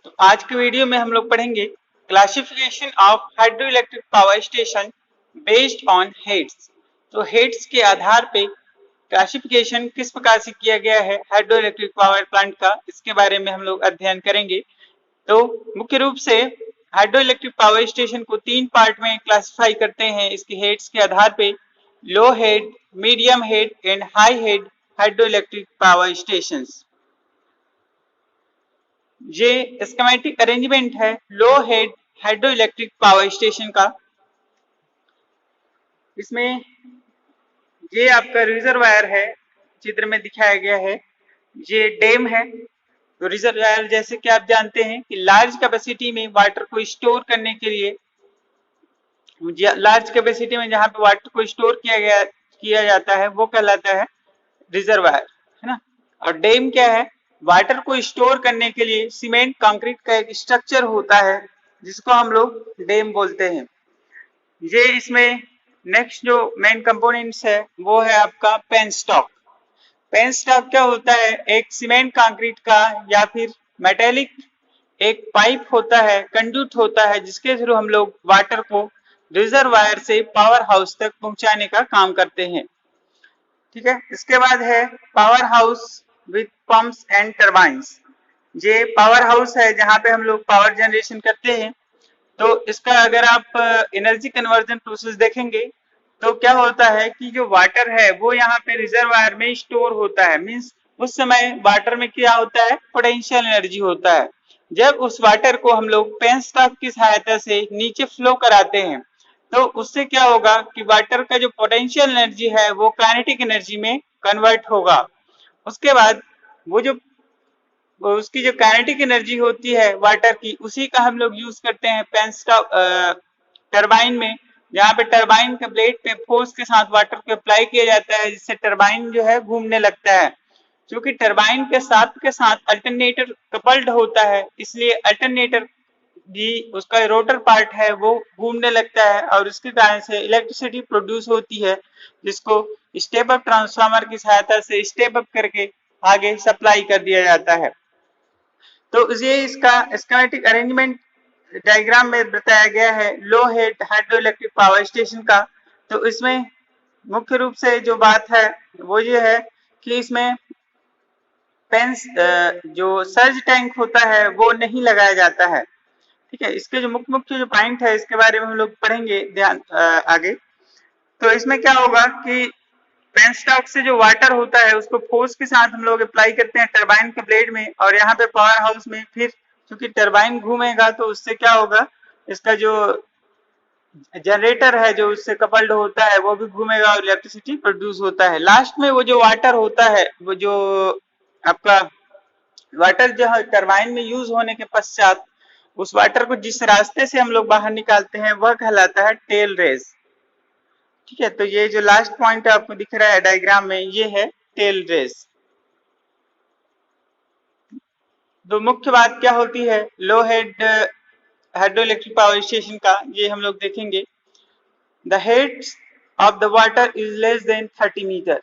तो आज के वीडियो में हम लोग पढ़ेंगे classification of hydro electric power station based on heads. तो हेड्स के आधार पे क्लासिफिकेशन किस प्रकार से किया गया है हाइड्रो इलेक्ट्रिक पावर प्लांट का, इसके बारे में हम लोग अध्ययन करेंगे। तो मुख्य रूप से हाइड्रो इलेक्ट्रिक पावर स्टेशन को तीन पार्ट में क्लासिफाई करते हैं इसके हेड्स के आधार पे: low head, medium head and high head hydroelectric power stations. ये स्कीमेटिक अरेंजमेंट है low head hydroelectric power station का। इसमें ये आपका रिजर्वायर है, चित्र में दिखाया गया है। ये डैम है। तो रिजर्वायर जैसे कि आप जानते हैं कि लार्ज कैपेसिटी में वाटर को स्टोर करने के लिए, लार्ज कैपेसिटी में जहां पे वाटर को स्टोर किया जाता है वो कहलाता है रिजर्वायर, है ना। और डैम क्या है? वाटर को स्टोर करने के लिए सीमेंट कंक्रीट का एक स्ट्रक्चर होता है जिसको हम लोग डैम बोलते हैं। ये इसमें नेक्स्ट जो मेन कंपोनेंट्स है वो है आपका पेनस्टॉक। पेनस्टॉक क्या होता है? एक सीमेंट कंक्रीट का या फिर मेटेलिक एक पाइप होता है, कंड्यूट होता है, जिसके थ्रू हम लोग वाटर को रिजर्वायर से पावर हाउस तक पहुंचाने का काम करते हैं। ठीक है। इसके बाद है power house with pumps and turbines. ये पावर हाउस है जहां पे हम लोग पावर जनरेशन करते हैं। तो इसका अगर आप एनर्जी कन्वर्जन प्रोसेस देखेंगे तो क्या होता है कि जो वाटर है वो यहाँ पे रिजर्वायर में स्टोर होता है। मींस उस समय वाटर में क्या होता है? पोटेंशियल एनर्जी होता है। जब उस वाटर को हम लोग पेनस्टॉक की सहायता से नीचे फ्लो कराते हैं तो उससे क्या होगा कि वाटर का जो पोटेंशियल एनर्जी है वो काइनेटिक एनर्जी में कन्वर्ट होगा। उसके बाद वो जो उसकी जो काइनेटिक एनर्जी होती है वाटर की, उसी का हम लोग यूज करते हैं पेनस्टॉक टरबाइन में, जहाँ पे टरबाइन के ब्लेड पे फोर्स के साथ वाटर को अप्लाई किया जाता है जिससे टरबाइन जो है घूमने लगता है। क्योंकि टरबाइन के साथ अल्टरनेटर कपल्ड होता है, इसलिए अल्टरनेटर भी उसका रोटर पार्ट है वो घूमने लगता है और उसके कारण से इलेक्ट्रिसिटी प्रोड्यूस होती है, जिसको स्टेप अप ट्रांसफार्मर की सहायता से स्टेप अप करके आगे सप्लाई कर दिया जाता है। तो ये इसका स्कीमेटिक अरेंजमेंट डायग्राम में बताया गया है low head hydroelectric power station का। तो इसमें मुख्य रूप से जो बात है वो ये है कि इसमें जो सर्ज टैंक होता है वो नहीं लगाया जाता है। ठीक है। इसके जो मुख्य जो पॉइंट है इसके बारे में हम लोग पढ़ेंगे ध्यान आगे। तो इसमें क्या होगा कि पेनस्टॉक से जो वाटर होता है उसको फोर्स के साथ हम लोग अप्लाई करते हैं टरबाइन के ब्लेड में, और यहाँ पे पावर हाउस में फिर क्योंकि टरबाइन घूमेगा तो उससे क्या होगा, इसका जो जनरेटर है जो उससे कपल्ड होता है वो भी घूमेगा और इलेक्ट्रिसिटी प्रोड्यूस होता है। लास्ट में वो जो वाटर होता है, वो जो आपका वाटर जो है टरबाइन में यूज होने के पश्चात उस वाटर को जिस रास्ते से हम लोग बाहर निकालते हैं वह कहलाता है टेल रेस। ठीक है। तो ये जो लास्ट पॉइंट आपको दिख रहा है डायग्राम में ये है टेल रेस। तो मुख्य बात क्या होती है low head hydroelectric power station का, ये हम लोग देखेंगे। The heads of the water is less than 30 metre.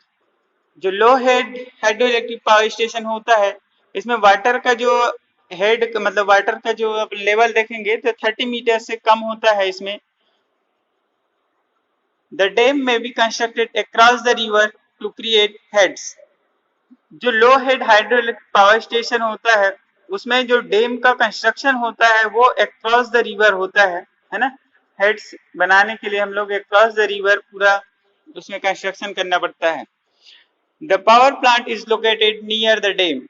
जो low head hydroelectric power station होता है इसमें वाटर का जो हेड मतलब वाटर का जो आप लेवल देखेंगे तो 30 मीटर से कम होता है इसमें। The dam may be constructed across the river to create heads। जो low head hydroelectric power station होता है उसमें जो डैम का कंस्ट्रक्शन होता है वो अक्रॉस द रिवर होता है ना। हेड्स बनाने के लिए हम लोग अक्रॉस द रिवर पूरा उसमें कंस्ट्रक्शन करना पड़ता है। The power plant is located near the dam.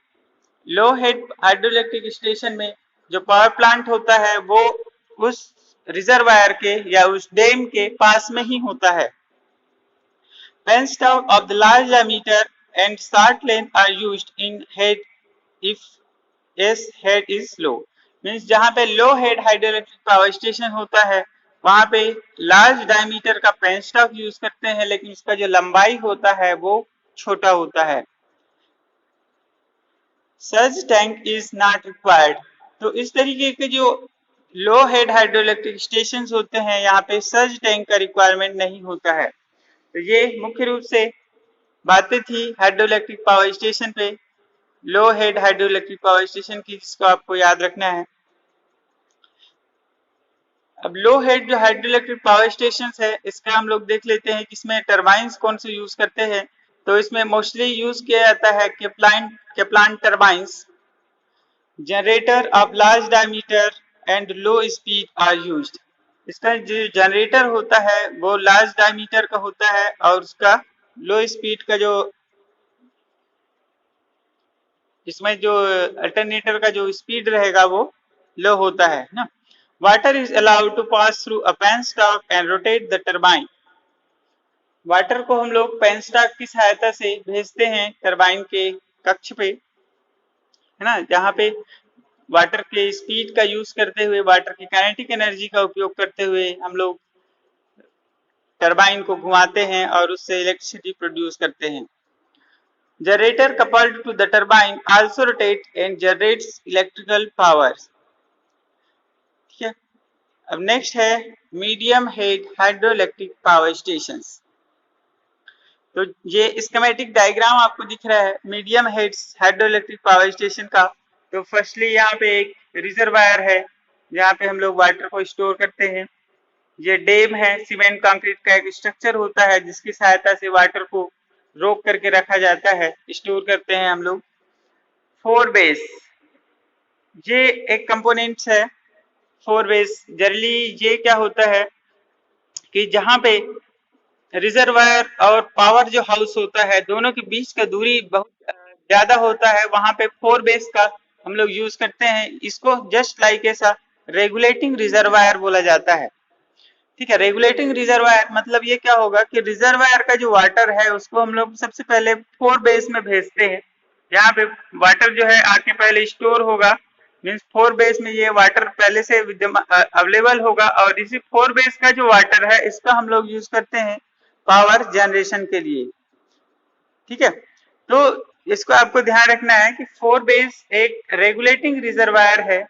Low head hydro electric station में जो पावर प्लांट होता है वो उस रिजर्वायर के या उस डैम के पास में ही होता है। Penstock of the large diameter and short length are used in head if S head is low। Means जहां पे low head hydroelectric power station होता है वहां पे लार्ज डायमीटर का पेनस्टॉक यूज करते हैं, लेकिन इसका जो लंबाई होता है वो छोटा होता है। Surge tank is not required. तो इस तरीके के जो लो हेड हाइड्रोइलेक्ट्रिक स्टेशन होते हैं यहाँ पे सर्ज टैंक का रिक्वायरमेंट नहीं होता है। तो ये मुख्य रूप से बातें थी हाइड्रो इलेक्ट्रिक पावर स्टेशन पे, low head hydroelectric power station की, जिसको आपको याद रखना है। अब लो हेड जो हाइड्रो इलेक्ट्रिक पावर स्टेशन है, इसका हम लोग देख लेते हैं कि इसमें टर्बाइंस कौन से यूज करते हैं। तो इसमें मोस्टली यूज किया जाता है Kaplan turbines, generator of large diameter and low speed are used. इसका जो जनरेटर होता है वो लार्ज डायमीटर का होता है और उसका लो स्पीड का जो इसमें जो अल्टरनेटर का जो स्पीड रहेगा वो लो होता है ना। Water is allowed to pass through a penstock and rotate the turbine. Water को हम लोग पेनस्टॉक की सहायता से भेजते हैं टरबाइन के कक्ष पे, है ना, जहाँ पे वाटर के स्पीड का यूज करते हुए, वाटर की काइनेटिक एनर्जी का उपयोग करते हुए हम लोग टरबाइन को घुमाते हैं और उससे इलेक्ट्रिसिटी प्रोड्यूस करते हैं। Generator coupled to the turbine also rotate and generates electrical power। ठीक है। अब नेक्स्ट है medium head hydroelectric power station. तो ये स्कीमेटिक डायग्राम आपको दिख रहा है medium head hydroelectric power station का। तो फर्स्टली यहाँ पे एक रिजर्वायर है जहाँ पे हम लोग वाटर को स्टोर करते हैं। ये डैम है, सीमेंट कंक्रीट का एक स्ट्रक्चर होता है जिसकी सहायता से वाटर को रोक करके रखा जाता है, स्टोर करते हैं हम लोग। फोर बेस ये एक कंपोनेंट्स है। फोर बेस जनरली ये क्या होता है कि जहां पे रिजर्वायर और पावर जो हाउस होता है दोनों के बीच का दूरी बहुत ज्यादा होता है, वहां पे फोर बेस का हम लोग यूज करते हैं। इसको जस्ट लाइक ऐसा रेगुलेटिंग रिजर्वायर बोला जाता है। ठीक है, रेगुलेटिंग रिजर्वायर मतलब ये क्या होगा कि रिजर्वायर का जो वाटर है उसको हम लोग सबसे पहले फोर बेस में भेजते हैं। यहाँ पे वाटर जो है आके पहले स्टोर होगा, मीन्स फोर बेस में ये वाटर पहले से अवेलेबल होगा और इसी फोर बेस का जो वाटर है इसका हम लोग यूज करते हैं पावर जनरेशन के लिए। ठीक है, तो इसको आपको ध्यान रखना है कि फोर बेस एक रेगुलेटिंग रिजर्वायर है।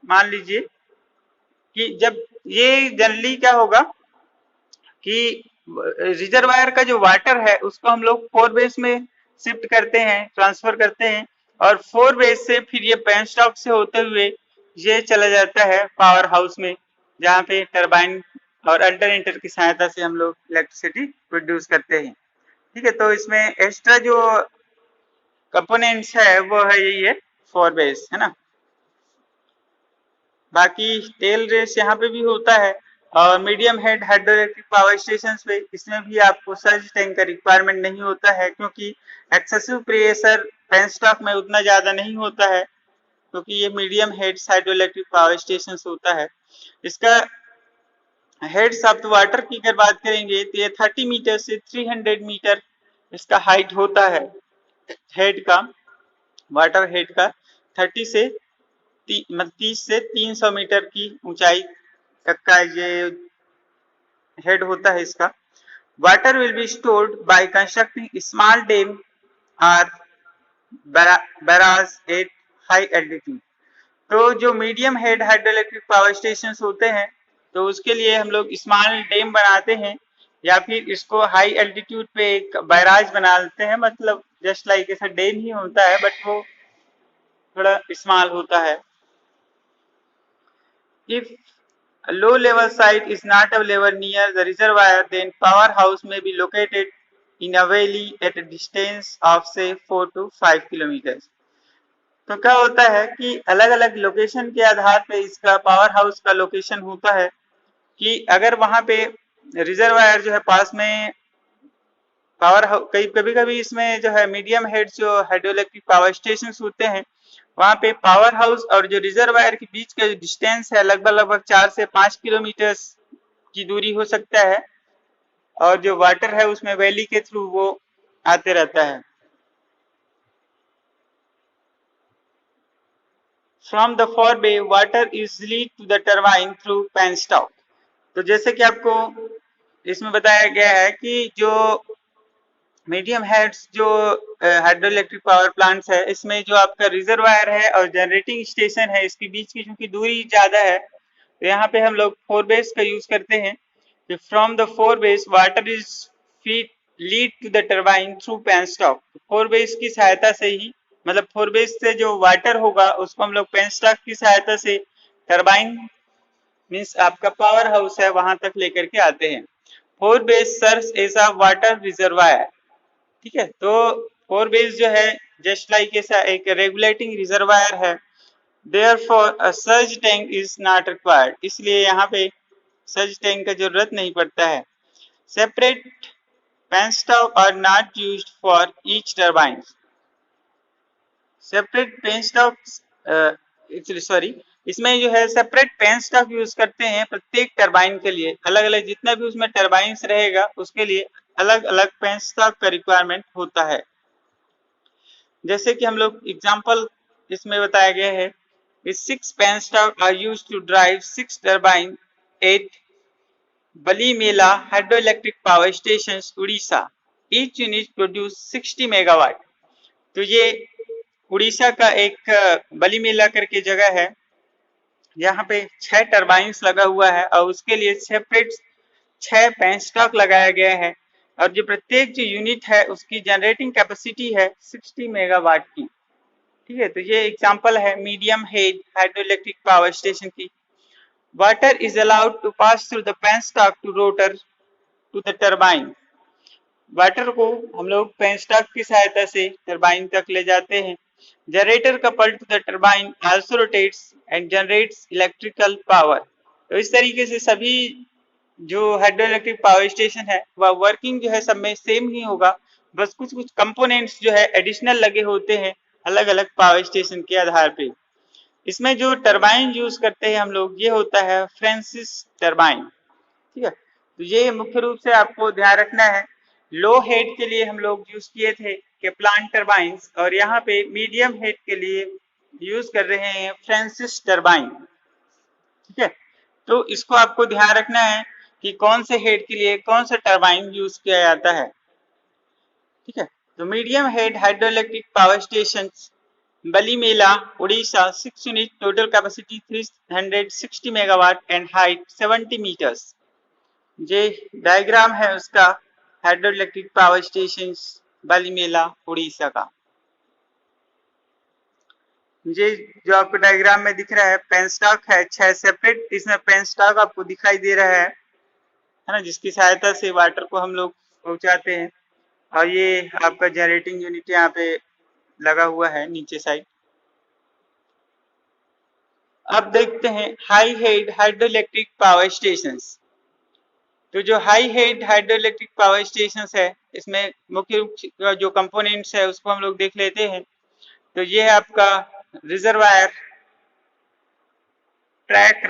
मान लीजिए कि जब ये जनरली क्या होगा कि रिजर्वायर का जो वाटर है उसको हम लोग फोर बेस में शिफ्ट करते हैं, ट्रांसफर करते हैं और फोर बेस से फिर ये पेनस्टॉक से होते हुए ये चला जाता है पावर हाउस में, जहाँ पे टरबाइन और अल्टरनेटर की सहायता से हम लोग इलेक्ट्रिसिटी प्रोड्यूस करते हैं। ठीक है, तो इसमें एक्स्ट्रा जो कंपोनेंट्स है वो है यही है फोर बेस, है ना। बाकी टेल रेस यहाँ पे भी होता है और medium head hydroelectric power station पे इसमें भी आपको सर्ज टैंक का रिक्वायरमेंट नहीं होता है क्योंकि एक्सेसिव प्रेशर पेनस्टॉक में उतना ज्यादा नहीं होता है, क्योंकि ये medium head hydroelectric power station होता है। इसका हेड्स ऑफ द वाटर की अगर बात करेंगे तो ये 30 मीटर से 300 मीटर इसका हाइट होता है। हेड का, वाटर हेड का 30 से 30 से 300 मीटर की ऊंचाई तक का ये हेड होता है इसका। Water will be stored bye constructing small dam और बैराज एट हाई एल्टीट्यूड। तो जो medium head hydroelectric power station होते हैं तो उसके लिए हम लोग स्मॉल डैम बनाते हैं या फिर इसको हाई एल्टीट्यूड पे एक बैराज बना लेते हैं, मतलब जस्ट लाइक ऐसा डैम ही होता है बट वो थोड़ा स्मॉल होता है। If a low level site is not available near the reservoir, then powerhouse may be located in a valley at a distance of say 4 to 5 kilometers। तो क्या होता है कि अलग अलग लोकेशन के आधार पे इसका पावर हाउस का लोकेशन होता है कि अगर वहां पे रिजर्वायर जो है पास में पावर कभी कभी इसमें जो है मीडियम हेड जो हाइड्रो इलेक्ट्रिक पावर स्टेशन होते हैं वहां पे पावर हाउस और जो रिजर्वायर के बीच का जो डिस्टेंस है लगभग 4 से 5 किलोमीटर की दूरी हो सकता है और जो वाटर है उसमें वैली के थ्रू वो आते रहता है। From the forebay water is lead to the turbine through penstock. तो जैसे कि आपको इसमें बताया गया है कि जो मीडियम हेड्स जो हाइड्रो इलेक्ट्रिक पावर प्लांट्स है इसमें जो आपका रिजर्वायर है और जनरेटिंग स्टेशन है इसके बीच की चूंकि दूरी ज्यादा है तो यहाँ पे हम लोग फोर बेस का यूज करते हैं कि from the forebay water is feed lead to the turbine through penstock. Forebay की सहायता से ही, मतलब फोर बेस से जो वाटर होगा उसको हम लोग पेनस्टॉक की सहायता से टरबाइन मीन्स आपका पावर हाउस है वहां तक लेकर के आते हैं। Forebay serves as a water reservoir, ठीक है। तो फोर बेस जो है जस्ट लाइक ऐसा एक रेगुलेटिंग रिजर्वायर है। Therefore, a surge tank is not required, इसलिए यहाँ पे सर्ज टैंक का जरूरत नहीं पड़ता है। Separate penstock are not used for each turbine. Separate penstocks, sorry, इसमें जो है सेपरेट पेनस्टॉक यूज करते हैं प्रत्येक टरबाइन के लिए, अलग अलग जितना भी उसमें टरबाइंस रहेगा उसके लिए अलग अलग पेनस्टॉक का रिक्वायरमेंट होता है। जैसे कि हम लोग एग्जांपल इसमें बताया गया है, 6 penstock are used to drive 6 turbine at Balimela hydroelectric power stations, Odisha. Each unit produce 60 megawatt. तो ये उड़ीसा का एक बलीमेला करके जगह है, यहाँ पे 6 टरबाइंस लगा हुआ है और उसके लिए सेपरेट 6 पेनस्टॉक लगाया गया है और जो प्रत्येक जो यूनिट है उसकी जनरेटिंग कैपेसिटी है 60 मेगावाट की, ठीक है। तो ये एग्जांपल है medium head hydroelectric power station की। Water is allowed to pass through the penstock to rotor to the turbine. Water को हम लोग पेनस्टॉक की सहायता से टरबाइन तक ले जाते हैं। Generator coupled to the turbine also rotates and generates electrical power. तो इस तरीके से सभी जो हाइड्रोइलेक्ट्रिक पावर स्टेशन है वह वर्किंग जो है सब में सेम ही होगा, बस कुछ कुछ कंपोनेंट्स जो है एडिशनल लगे होते हैं अलग अलग पावर स्टेशन के आधार पे। इसमें जो टरबाइन यूज करते हैं हम लोग ये होता है फ्रांसिस टरबाइन, ठीक है। तो ये मुख्य रूप से आपको ध्यान रखना है। लो हेड के लिए हम लोग यूज किए थे केप्लान टरबाइंस और यहाँ पे मीडियम हेड के लिए यूज कर रहे हैं फ्रांसिस टरबाइन, ठीक है। तो इसको आपको ध्यान रखना है कि कौन से हेड के लिए कौन सा टरबाइन यूज किया जाता है, ठीक है। तो medium head hydroelectric power station Balimela, Odisha, 6 unit, total capacity 360 megawatt and height 70 meters. ये डायग्राम है उसका hydroelectric power station Balimela Orissa का। ये जो आपको डायग्राम में दिख रहा है पेनस्टॉक है 6 सेपरेट, इसमें पेनस्टॉक आपको दिखाई दे रहा है ना, जिसकी सहायता से वाटर को हम लोग पहुंचाते हैं। और ये आपका जनरेटिंग यूनिट यहाँ पे लगा हुआ है नीचे साइड। अब देखते हैं high head hydroelectric power stations. तो जो high head hydroelectric power stations है इसमें मुख्य रूप से जो कंपोनेंट्स है उसको हम लोग देख लेते हैं। तो ये है आपका रिजर्वायर, ट्रैक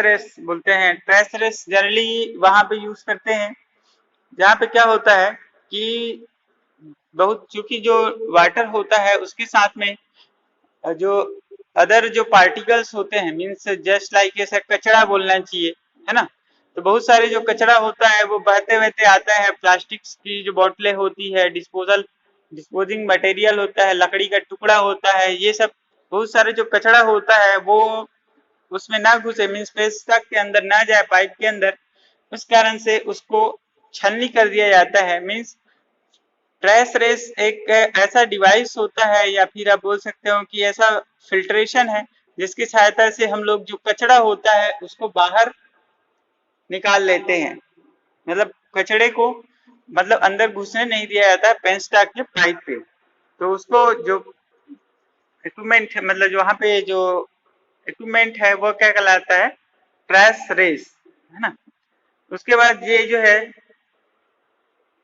रेस बोलते हैं। ट्रैक रेस जनरली वहां पे यूज करते हैं जहाँ पे क्या होता है कि बहुत चूंकि जो वाटर होता है उसके साथ में जो अदर जो पार्टिकल्स होते हैं, मीन्स जस्ट लाइक ऐसा कचरा बोलना चाहिए, है ना। तो बहुत सारे जो कचरा होता है वो बहते बहते आता है, प्लास्टिक्स की जो बोतलें होती है, डिस्पोजिंग मटेरियल होता है, लकड़ी का टुकड़ा होता है, ये सब बहुत सारे जो कचरा होता है वो उसमें ना घुसे, मीन्स पेस्टॉक के अंदर ना जाए, पाइप के अंदर, उस कारण से उसको छलनी कर दिया जाता है। मीन्स ट्रैश रेस एक ऐसा डिवाइस होता है या फिर आप बोल सकते हो कि ऐसा फिल्ट्रेशन है जिसकी सहायता से हम लोग जो कचरा होता है उसको बाहर निकाल लेते हैं। मतलब कचड़े को मतलब अंदर घुसने नहीं दिया जाता है पेनस्टॉक के पाइप पे। तो उसको जो इक्विपमेंट है, मतलब जो वहां पे जो इक्विपमेंट है वो क्या कहलाता है, ट्रैश रेस, है ना। उसके बाद ये जो है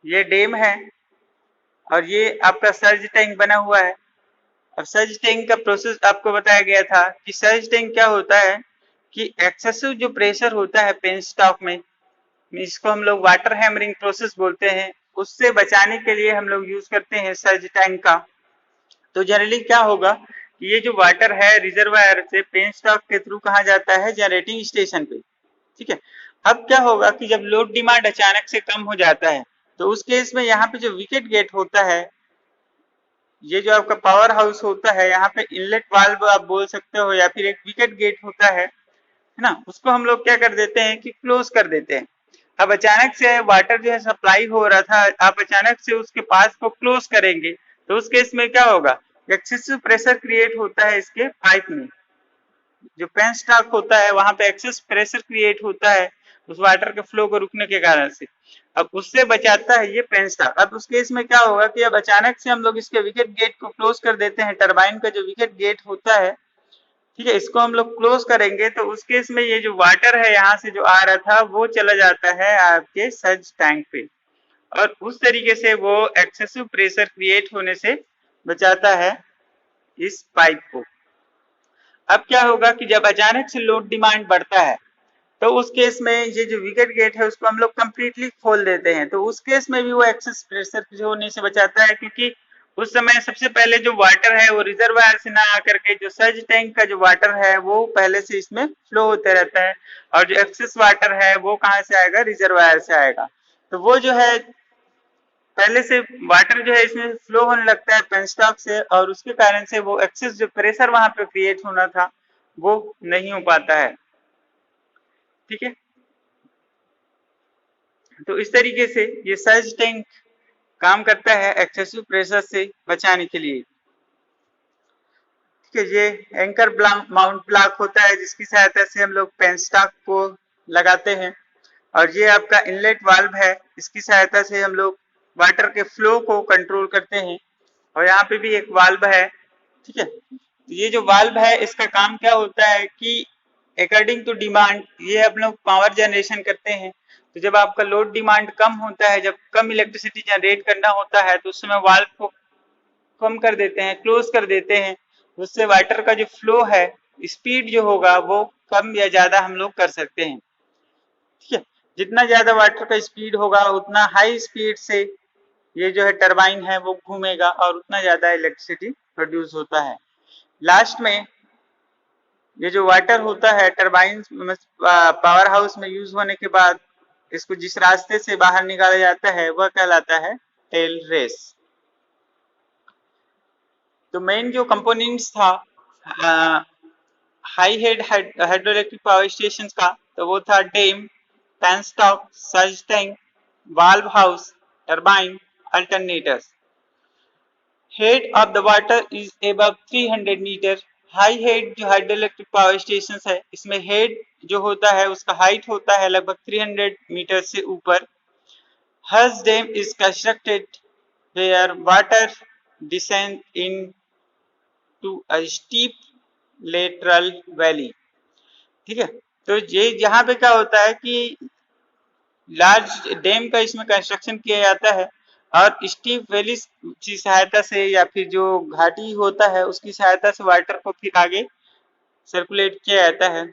ये डैम है और ये आपका सर्ज टैंक बना हुआ है। अब सर्ज टैंक का प्रोसेस आपको बताया गया था कि सर्ज टैंक क्या होता है कि एक्सेसिव जो प्रेशर होता है पेनस्टॉक में, इसको हम लोग वाटर हैमरिंग प्रोसेस बोलते हैं, उससे बचाने के लिए हम लोग यूज करते हैं सर्ज टैंक का। तो जनरली क्या होगा कि ये जो वाटर है रिजर्वायर से पेनस्टॉक के थ्रू कहाँ जाता है, जनरेटिंग स्टेशन पे, ठीक है। अब क्या होगा कि जब लोड डिमांड अचानक से कम हो जाता है तो उस केस में यहाँ पे जो विकेट गेट होता है, ये जो आपका पावर हाउस होता है, यहाँ पे इनलेट वाल्व आप बोल सकते हो या फिर एक विकेट गेट होता है ना, उसको हम लोग क्या कर देते हैं कि क्लोज कर देते हैं। अब अचानक से वाटर जो है सप्लाई हो रहा था, आप अचानक से उसके पास को क्लोज करेंगे तो उस केस में क्या होगा, एक्सेसिव प्रेशर क्रिएट होता है इसके पाइप में, जो पेनस्टॉक होता है वहां पे एक्सेस प्रेशर क्रिएट होता है उस वाटर के फ्लो को रुकने के कारण से, अब उससे बचाता है ये पेनस्टॉक। अब उस केस में क्या होगा कि अब अचानक से हम लोग इसके विकेट गेट को क्लोज कर देते हैं, टरबाइन का जो विकेट गेट होता है, ठीक है, इसको हम लोग क्लोज करेंगे तो उस केस में ये जो वाटर है यहाँ से जो आ रहा था वो चला जाता है आपके सर्ज टैंक पे, और उस तरीके से वो एक्सेसिव प्रेशर क्रिएट होने से बचाता है इस पाइप को। अब क्या होगा कि जब अचानक से लोड डिमांड बढ़ता है तो उस केस में ये जो विकेट गेट है उसको हम लोग कंप्लीटली खोल देते हैं, तो उस केस में भी वो एक्सेस प्रेशर होने से बचाता है, क्योंकि उस समय सबसे पहले जो वाटर है वो रिजर्वायर से ना आकर के जो सर्ज टैंक का जो वाटर है वो पहले से इसमें फ्लो होते रहता है, और जो एक्सेस वाटर है वो कहाँ से आएगा, रिजर्वायर से आएगा। तो वो जो है पहले से वाटर जो है इसमें फ्लो होने लगता है पेनस्टॉक से, और उसके कारण से वो एक्सेस जो प्रेशर वहां पे क्रिएट होना था वो नहीं हो पाता है, ठीक है। तो इस तरीके से ये सर्ज टैंक काम करता है एक्सेसिव प्रेशर से बचाने के लिए, ठीक है। ये एंकर माउंट ब्लॉक होता है जिसकी सहायता से हम लोग पेनस्टॉक को लगाते हैं, और ये आपका इनलेट वाल्व है, इसकी सहायता से हम लोग वाटर के फ्लो को कंट्रोल करते हैं, और यहाँ पे भी एक वाल्व है, ठीक है। तो ये जो वाल्व है इसका काम क्या होता है कि अकॉर्डिंग टू डिमांड ये हम लोग पावर जनरेशन करते हैं, तो जब आपका लोड डिमांड कम होता है, जब कम इलेक्ट्रिसिटी जनरेट करना होता है तो उस समय वाल्व को कम कर देते हैं, क्लोज कर देते हैं, उससे वाटर का जो फ्लो है, स्पीड जो होगा वो कम या ज्यादा हम लोग कर सकते हैं, ठीक है। जितना ज्यादा वाटर का स्पीड होगा उतना हाई स्पीड से ये जो है टरबाइन है वो घूमेगा और उतना ज्यादा इलेक्ट्रिसिटी प्रोड्यूस होता है। लास्ट में ये जो वाटर होता है टरबाइन पावर हाउस में यूज होने के बाद इसको जिस रास्ते से बाहर निकाला जाता है वह कहलाता है टेल रेस। तो मेन जो कंपोनेंट्स था high head hydroelectric power station का, तो वो था dam, penstock, surge tank, valve house, turbine, alternators. Head of the water is above 300 metre. High head जो हाइड्रोइलेक्ट्रिक पावर स्टेशन है इसमें हेड जो होता है उसका हाइट होता है लगभग 300 मीटर से ऊपर। Huge dam is constructed where water descend into a steep lateral valley, ठीक है। तो ये यहाँ पे क्या होता है कि लार्ज डैम का इसमें कंस्ट्रक्शन किया जाता है, और स्टीप वैली की सहायता से या फिर जो घाटी होता है उसकी सहायता से वाटर को फिर आगे सर्कुलेट किया जाता है।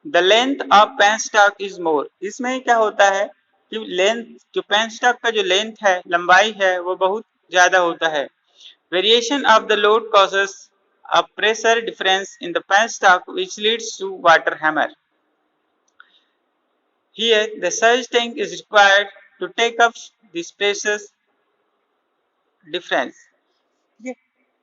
The length of penstock is more. इसमें क्या होता है कि लेंथ जो पेनस्टॉक का जो लेंथ है, लंबाई है, वो बहुत ज्यादा होता है। Variation of the load causes a pressure difference in the penstock which leads to water hammer. Here the surge tank is required to take up this pressure difference.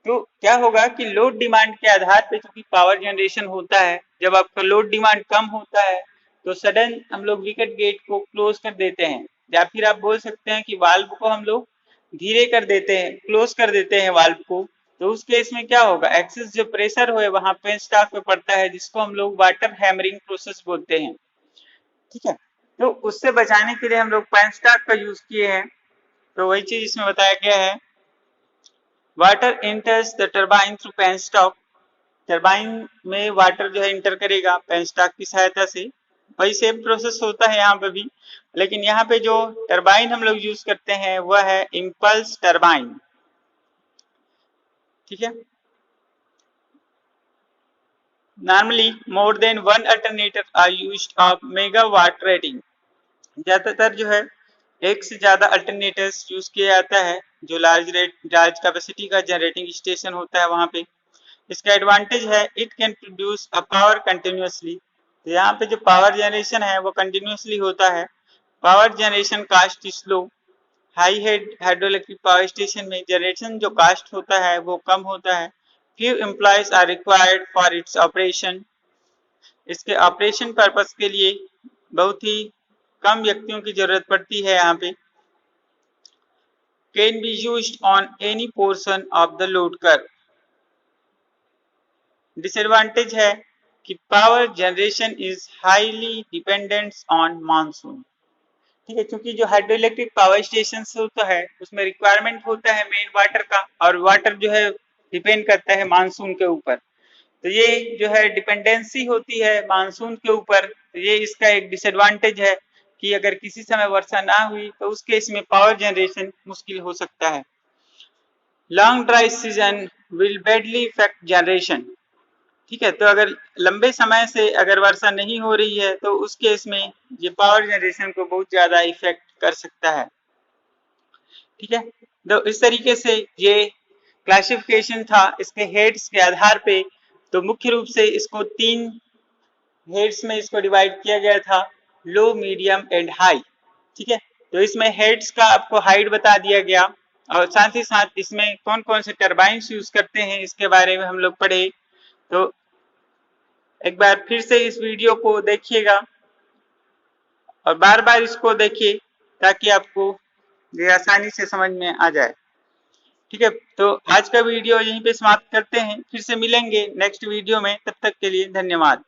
तो क्या होगा कि लोड डिमांड के आधार पे चूंकि पावर जनरेशन होता है, जब आपका लोड डिमांड कम होता है तो सडन हम लोग विकेट गेट को क्लोज कर देते हैं, या फिर आप बोल सकते हैं कि वाल्व को हम लोग धीरे कर देते हैं, क्लोज कर देते हैं वाल्व को। तो उस केस में क्या होगा, एक्सेस जो प्रेशर हो वहां पेनस्टॉक पे पड़ता है जिसको हम लोग वाटर हैमरिंग प्रोसेस बोलते हैं, ठीक है। तो उससे बचाने के लिए हम लोग पेनस्टॉक का यूज किए हैं। तो वही चीज इसमें बताया गया है, water enters the turbine through penstock. Turbine में वाटर जो है इंटर करेगा पेनस्टॉक की सहायता से, वही सेम प्रोसेस होता है यहाँ पे भी, लेकिन यहाँ पे जो टरबाइन हम लोग यूज करते हैं वह है इम्पल्स टरबाइन, ठीक है। Normally more than one alternator are used of megawatt rating। ज्यादातर जो है एक से ज्यादा अल्टरनेटर्स यूज किया जाता है जो लार्ज कैपेसिटी का जनरेटिंग स्टेशन होता है वहां पे। इसका एडवांटेज है it can produce a power continuously. तो यहाँ पे जो पावर जनरेशन है वो कंटिन्यूअसली होता है। Power generation cost is low. High head hydroelectric power station में जनरेशन जो कास्ट होता है वो कम होता है। Few employees are required for its operation. इसके ऑपरेशन पर्पस के लिए बहुत ही कम व्यक्तियों की जरूरत पड़ती है यहाँ पे। Can be used on any portion of the load curve. Disadvantage है कि power generation is highly dependent on monsoon. ठीक है, क्योंकि जो हाइड्रो इलेक्ट्रिक पावर स्टेशन होता है उसमें रिक्वायरमेंट होता है मेन वाटर का, और वाटर जो है डिपेंड करता है मानसून के ऊपर। तो ये जो है डिपेंडेंसी होती है मानसून के ऊपर, तो ये इसका एक डिसएडवांटेज है कि अगर किसी समय वर्षा ना हुई तो उस केस में पावर जनरेशन मुश्किल हो सकता है। Long dry season will badly effect generation. ठीक है, तो अगर लंबे समय से अगर वर्षा नहीं हो रही है तो उस केस में ये पावर जनरेशन को बहुत ज्यादा इफेक्ट कर सकता है। ठीक है, तो इस तरीके से ये क्लासिफिकेशन था इसके हेड्स के आधार पे। तो मुख्य रूप से इसको 3 हेड्स में इसको डिवाइड किया गया था, लो, मीडियम एंड हाई। ठीक है, तो इसमें हेड्स का आपको हाइट बता दिया गया, और साथ ही साथ इसमें कौन कौन से टरबाइंस यूज करते हैं इसके बारे में हम लोग पढ़े। तो एक बार फिर से इस वीडियो को देखिएगा और बार बार इसको देखिए ताकि आपको ये आसानी से समझ में आ जाए। ठीक है, तो आज का वीडियो यहीं पे समाप्त करते हैं, फिर से मिलेंगे नेक्स्ट वीडियो में, तब तक के लिए धन्यवाद।